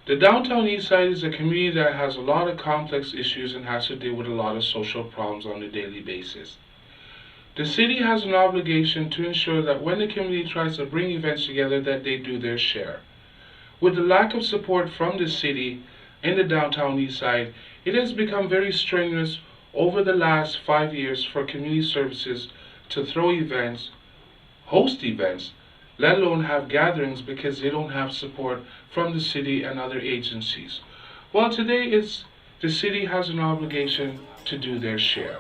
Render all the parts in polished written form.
The downtown east side is a community that has a lot of complex issues and has to deal with a lot of social problems on a daily basis. The city has an obligation to ensure that when the community tries to bring events together that they do their share. With the lack of support from the city in the downtown east side, it has become very strenuous over the last 5 years for community services to throw events, host events, let alone have gatherings because they don't have support from the city and other agencies. Well, today the city has an obligation to do their share.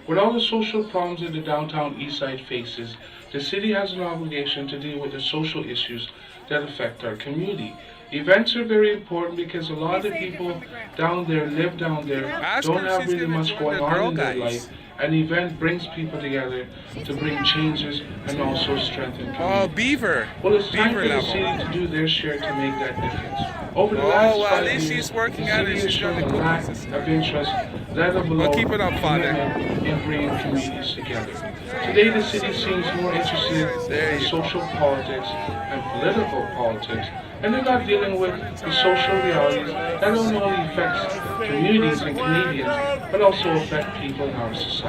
With all the social problems that the downtown east side faces, the city has an obligation to deal with the social issues that affect our community. Events are very important because a lot of the people down there live down there, don't have really much going on in their life. An event brings people together to bring changes and also strengthen community. Oh, beaver. Well, it's time Beaver for the level. city to do their share to make that difference. Over the last well, 5 at least years, she's working the at city it. has She's shown got a the lack cookies and of stuff. interest, let alone Well, keep it up, Father. commitment in bringing communities together. Today, the city seems more interested in social politics and political politics, and they're not dealing with the social realities that not only affects communities and Canadians, but also affect people in our society.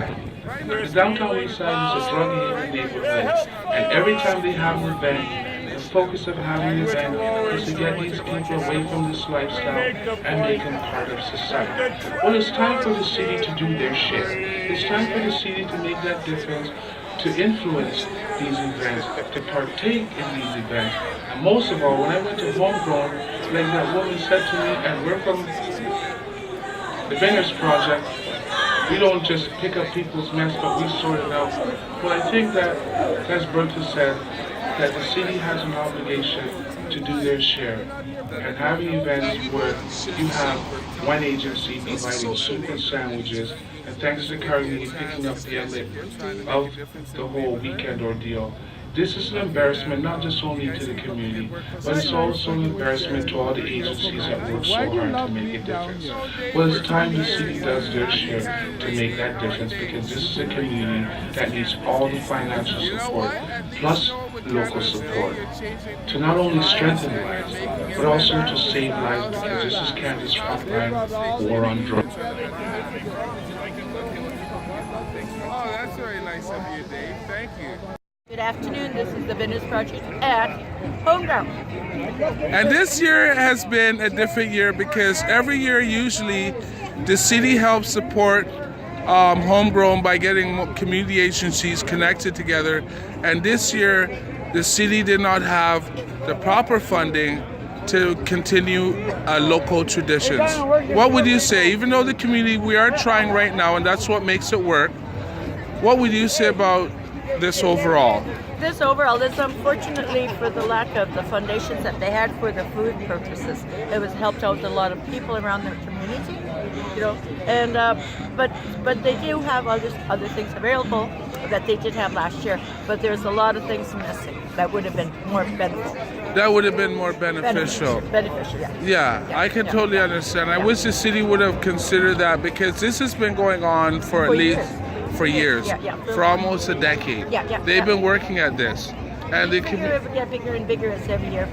The downtown east side is a drug haven neighborhood, and every time they have an event, the focus of having an event is to get these people away from this lifestyle and make them part of society. Well, it's time for the city to do their share. It's time for the city to make that difference, to influence these events, to partake in these events. And most of all, when I went to Homegrown, like that woman said to me, and we're from the Bangers Project, we don't just pick up people's mess, but we sort it out. Well, I think that, as Bertha said, that the city has an obligation to do their share. And having events where you have one agency providing soup and sandwiches, and thanks to Carnegie picking up the end of the whole weekend ordeal. This is an embarrassment not just only to the community, but it's also an embarrassment to all the agencies that work so hard to make a difference. Well, it's time the city does their share to make that difference, because this is a community that needs all the financial support, plus local support, to not only strengthen lives, but also to save lives, because this is Canada's frontline war on drugs. Oh, that's very nice of you, Dave. Thank you. Good afternoon, this is the Vandu Project at Homegrown. And this year has been a different year because every year usually the city helps support Homegrown by getting community agencies connected together. And this year the city did not have the proper funding to continue local traditions. What would you say, even though the community, we are trying right now and that's what makes it work, what would you say about this overall? This unfortunately for the lack of the foundations that they had for the food purposes. It was helped out a lot of people around their community, and but they do have other things available that they did have last year, but there's a lot of things missing that would have been more beneficial. That would have been more beneficial. Beneficial, yeah. Yeah, I can totally understand. I wish the city would have considered that because this has been going on for at least years. For years, for almost a decade. They've been working at this, and they can get bigger and bigger as every year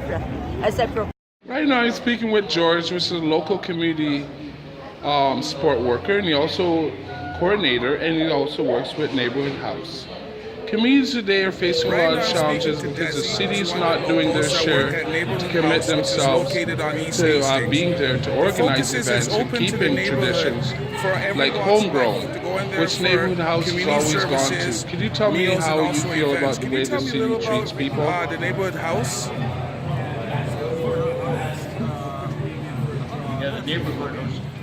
as that grows. Right now, I'm speaking with George, which is a local community support worker, and he also coordinator, and he also works with Neighborhood House. Communities today are facing a lot of challenges because the city's not doing their share to commit themselves to being there to organize events and keeping traditions like Homegrown, which Neighborhood House has always gone to. Could you tell me how you feel about the way the city treats people? The Neighborhood House? Yeah, the neighborhood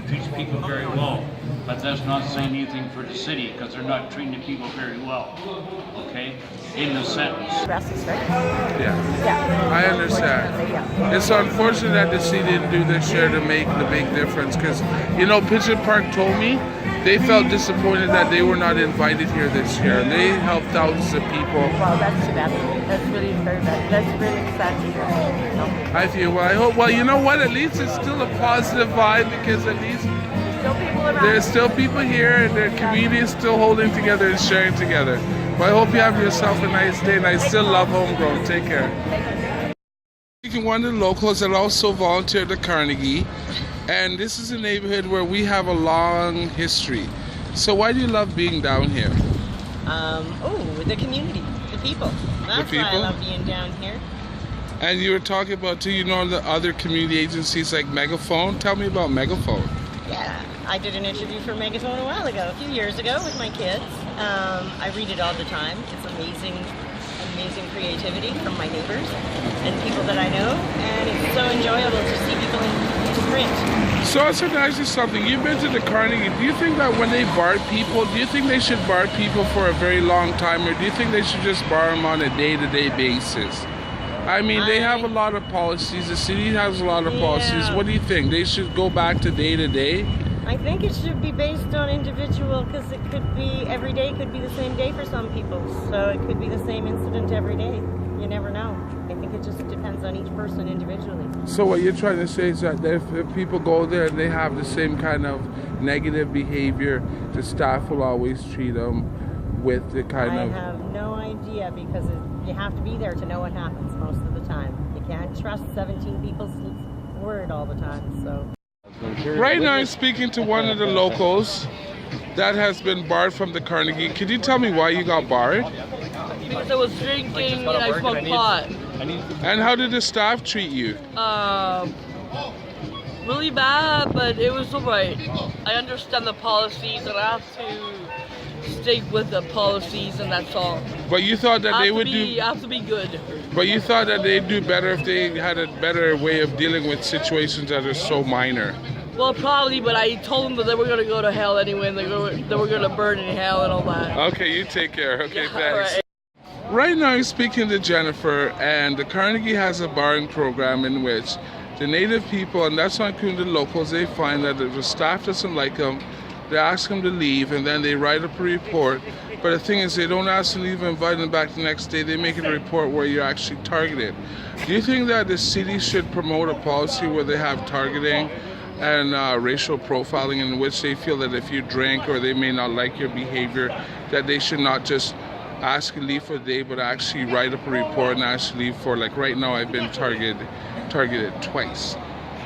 treats people very well, but that's not saying anything for the city because they're not treating the people very well. Okay, in the sentence. Rasmus, right? Yeah, I understand. It's unfortunate that the city didn't do their share to make the big difference because, Pigeon Park told me they felt disappointed that they were not invited here this year. They helped thousands of people. Well, that's too bad. That's really very bad. That's really sad to hear. I feel, I hope, you know what, at least it's still a positive vibe because at least there's still people here and the community is still holding together and sharing together. Well, I hope you have yourself a nice day, and I still love Homegrown. Take care. One of the locals that also volunteered at Carnegie, and this is a neighborhood where we have a long history. So why do you love being down here? The community, the people. That's why I love being down here. And you were talking about too, you know, the other community agencies like Megaphone. Tell me about Megaphone. Yeah, I did an interview for Megaphone a while ago, a few years ago with my kids. I read it all the time. It's amazing creativity from my neighbors and people that I know, and it's so enjoyable to see people in print. So it's actually something. You've been to the Carnegie. Do you think that when they bar people, do you think they should bar people for a very long time, or do you think they should just bar them on a day-to-day basis? I mean, they have a lot of policies. The city has a lot of policies. What do you think? They should go back to day-to-day? I think it should be based on individual, because it could be every day could be the same day for some people. So it could be the same incident every day. You never know. I think it just depends on each person individually. So what you're trying to say is that if people go there and they have the same kind of negative behavior, the staff will always treat them with the kind of... I have no idea, because you have to be there to know what happens most of the time. You can't trust 17 people's word all the time, so... Right now I'm speaking to one of the locals that has been barred from the Carnegie. Could you tell me why you got barred? Because I was drinking and I smoked pot. And how did the staff treat you? Really bad, but it was alright. I understand the policies and I have to stick with the policies, and that's all. But you thought that they would do... You have to be good. But you thought that they'd do better if they had a better way of dealing with situations that are so minor. Well, probably, but I told them that they were going to go to hell anyway, and they were going to burn in hell and all that. Okay, you take care. Okay, Yeah, thanks. right. Right now I'm speaking to Jennifer, and the Carnegie has a barring program in which the native people, and that's not including the locals, they find that if the staff doesn't like them, they ask them to leave, and then they write up a report. But the thing is, they don't ask them to leave and invite them back the next day. They make it a report where you're actually targeted. Do you think that the city should promote a policy where they have targeting and racial profiling, in which they feel that if you drink or they may not like your behavior, that they should not just ask you to leave for a day, but actually write up a report and actually leave for, like right now I've been targeted twice.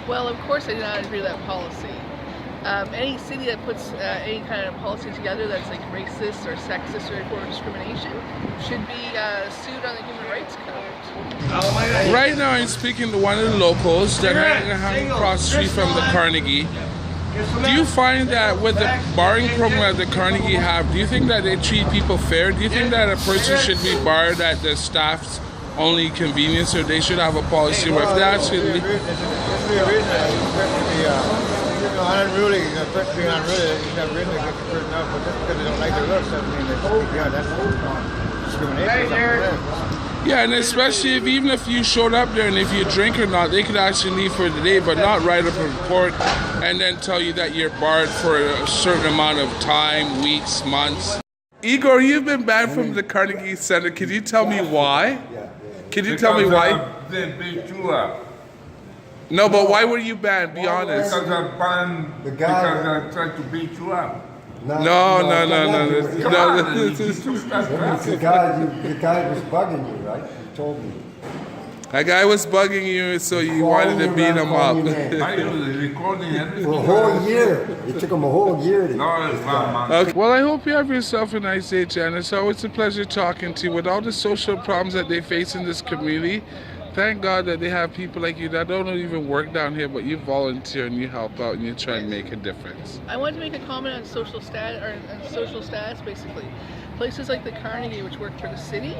Well, of course I do not agree with that policy. Any city that puts any kind of policy together that's like racist or sexist or discrimination should be sued on the Human Rights Code. Right now I'm speaking to one of the locals that hang across the street from the Carnegie. Do you find that with the barring program that the Carnegie have, do you think that they treat people fair? Do you think that a person should be barred at the staff's only convenience, or they should have a policy where if they actually... Unruly, the person being unruly, you have really get the person up, but just because they don't like their looks doesn't mean that's discrimination. Yeah, and especially if even if you showed up there and if you drink or not, they could actually leave for the day, but not write up a report and then tell you that you're barred for a certain amount of time, weeks, months. Igor, you've been banned from the Carnegie Center. Can you tell me why? Can you tell me why? They beat you up. No, but why were you banned? Be honest. Because I banned, because I tried to beat you up. No. The guy was bugging you, right? You told me. That guy was bugging you, so you wanted to beat him up. I was recording everything. For a whole year. It took him a whole year to... No, it's not, man. Okay. Well, I hope you have yourself a nice day, Janice. So it's a pleasure talking to you. With all the social problems that they face in this community, thank God that they have people like you that don't even work down here, but you volunteer and you help out and you try and make a difference. I wanted to make a comment on social status, basically. Places like the Carnegie, which work for the city,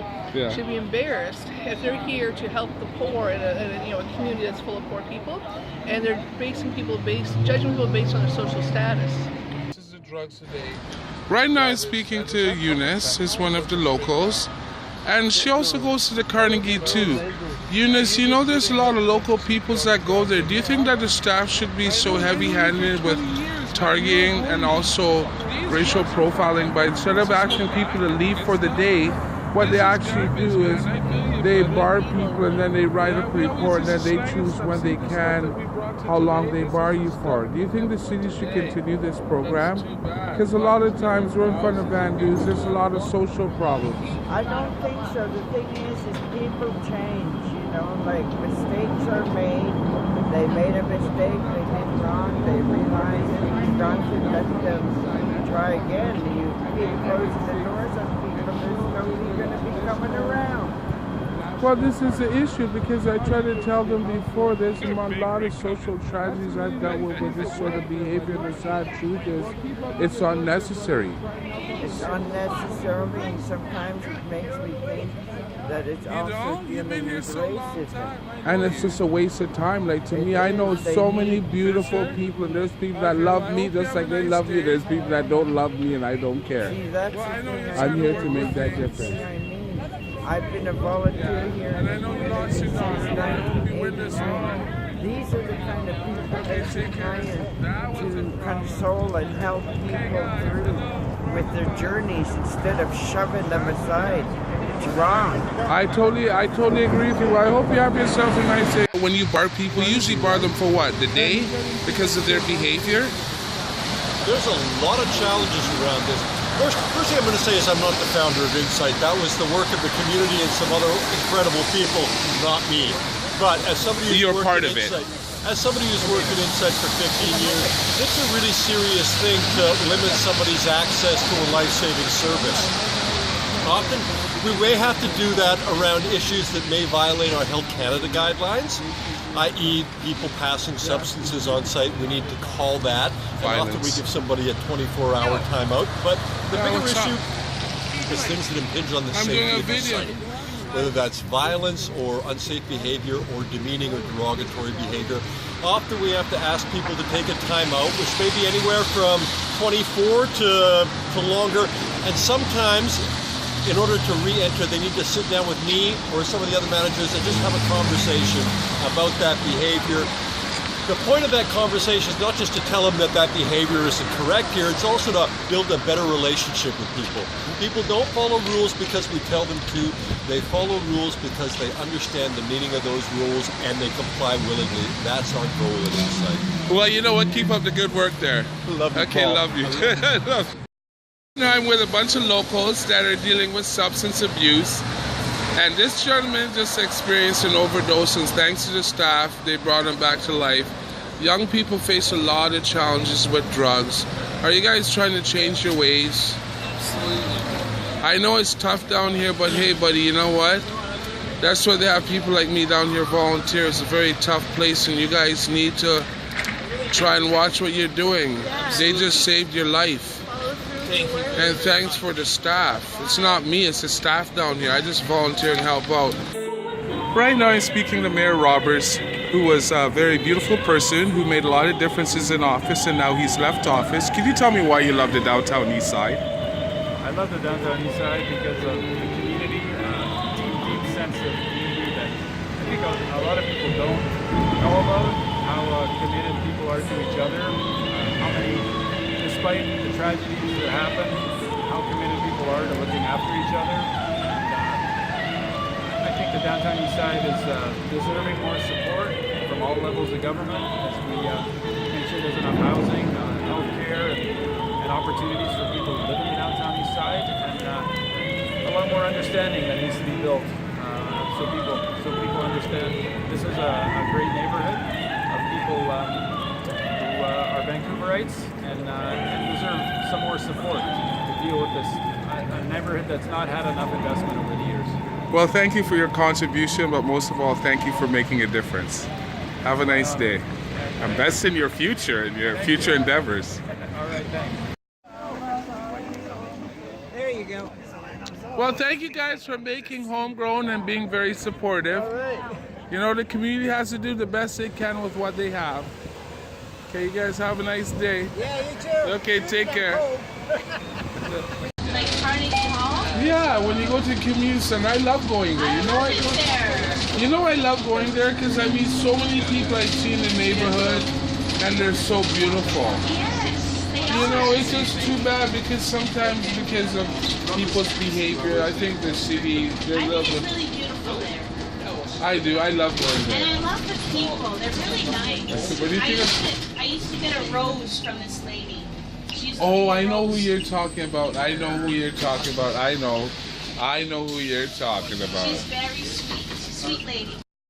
should be embarrassed if they're here to help the poor in a community that's full of poor people, and they're judging people based on their social status. This is the drugs today. Right now I'm speaking to Eunice, who's one of the locals, and she also goes to the Carnegie too. Eunice, you know there's a lot of local peoples that go there. Do you think that the staff should be so heavy-handed with targeting and also racial profiling by instead of asking people to leave for the day, what they actually do is they bar people and then they write up a report and then they choose when they can, how long they bar you for. Do you think the city should continue this program? Because a lot of times we're in front of Vandu, there's a lot of social problems. I don't think so. The thing is people change, know, like mistakes are made. They made a mistake, they did wrong, they realized it, you've got to let them try again. You keep closing the doors on people, there's nobody going to be coming around. Well, this is the issue because I try to tell them before there's a lot of social tragedies I've dealt with this sort of behavior. The sad truth is it's unnecessary. It's unnecessarily, and sometimes it makes me think that it's also dealing with racism. And it's just a waste of time. Like, to me, I know so many beautiful people, and there's people that love me just like they love you. There's people that don't love me, and I don't care. See, that's the thing. I'm here to make that difference. I've been a volunteer here in the community since 1989. These are the kind of people that are trying to console and help people through with their journeys instead of shoving them aside. It's wrong. I totally agree with you. I hope you have yourself a nice day. When you bar people, you usually bar them for what? The day? Because of their behavior? There's a lot of challenges around this. First thing I'm going to say is I'm not the founder of Insight. That was the work of the community and some other incredible people, not me. But as somebody who's worked at Insight, as somebody who's worked at Insight for 15 years, it's a really serious thing to limit somebody's access to a life-saving service. Often, we may have to do that around issues that may violate our Health Canada guidelines, i.e. people passing substances on site. We need to call that. And often we give somebody a 24-hour timeout. But the bigger issue is things that impinge on the safety of the site. Whether that's violence or unsafe behavior or demeaning or derogatory behavior. Often we have to ask people to take a timeout, which may be anywhere from 24 to longer. And sometimes, in order to re-enter, they need to sit down with me or some of the other managers and just have a conversation about that behavior. The point of that conversation is not just to tell them that that behavior isn't correct here, it's also to build a better relationship with people. People don't follow rules because we tell them to. They follow rules because they understand the meaning of those rules and they comply willingly. That's our goal at Insight. Well, you know what? Keep up the good work there. Love you, okay, Paul. Love you. Love you. I'm with a bunch of locals that are dealing with substance abuse, and this gentleman just experienced an overdose, and thanks to the staff, they brought him back to life. Young people face a lot of challenges with drugs. Are you guys trying to change your ways? Absolutely. I know it's tough down here, but hey, buddy, you know what? That's why they have people like me down here volunteer. It's a very tough place, and you guys need to try and watch what you're doing. They just saved your life. Thank you. And thanks for the staff. It's not me, it's the staff down here. I just volunteer and help out. Right now I'm speaking to Mayor Roberts, who was a very beautiful person who made a lot of differences in office, and now he's left office. Can you tell me why you love the downtown east side? I love the downtown east side because of the community, deep sense of community that I think a lot of people don't know about, how committed people are to each other, how many, despite the tragedies that happen, how committed people are to looking after each other. I think the downtown east side is deserving more support from all levels of government as we make sure there's enough housing, healthcare, and opportunities for people who live in the downtown east side, and a lot more understanding that needs to be built so people understand this is a great neighborhood of people who are Vancouverites and deserve some more support to deal with this, a neighborhood that's not had enough investment over the years. Well, thank you for your contribution, but most of all, thank you for making a difference. Have a nice day. And best in your future and your future endeavors. All right, thanks. There you go. Well, thank you guys for making Homegrown and being very supportive. All right. You know, the community has to do the best they can with what they have. Okay, you guys have a nice day. Yeah, you too. Okay, take care. Like Carnegie Hall? Yeah, when you go to communities, and I love going there. You know I love going there because I meet so many people I see in the neighborhood, and they're so beautiful. Yes, they are. You know, it's just too bad because sometimes because of people's behavior, I think the city, they're I think it's really beautiful there. I do. I love going there. And I love the people. They're really nice. What do you think I used to get a rose from this lady. Oh, I know who you're talking about. I know who you're talking about. I know who you're talking about. She's very sweet. She's a sweet lady.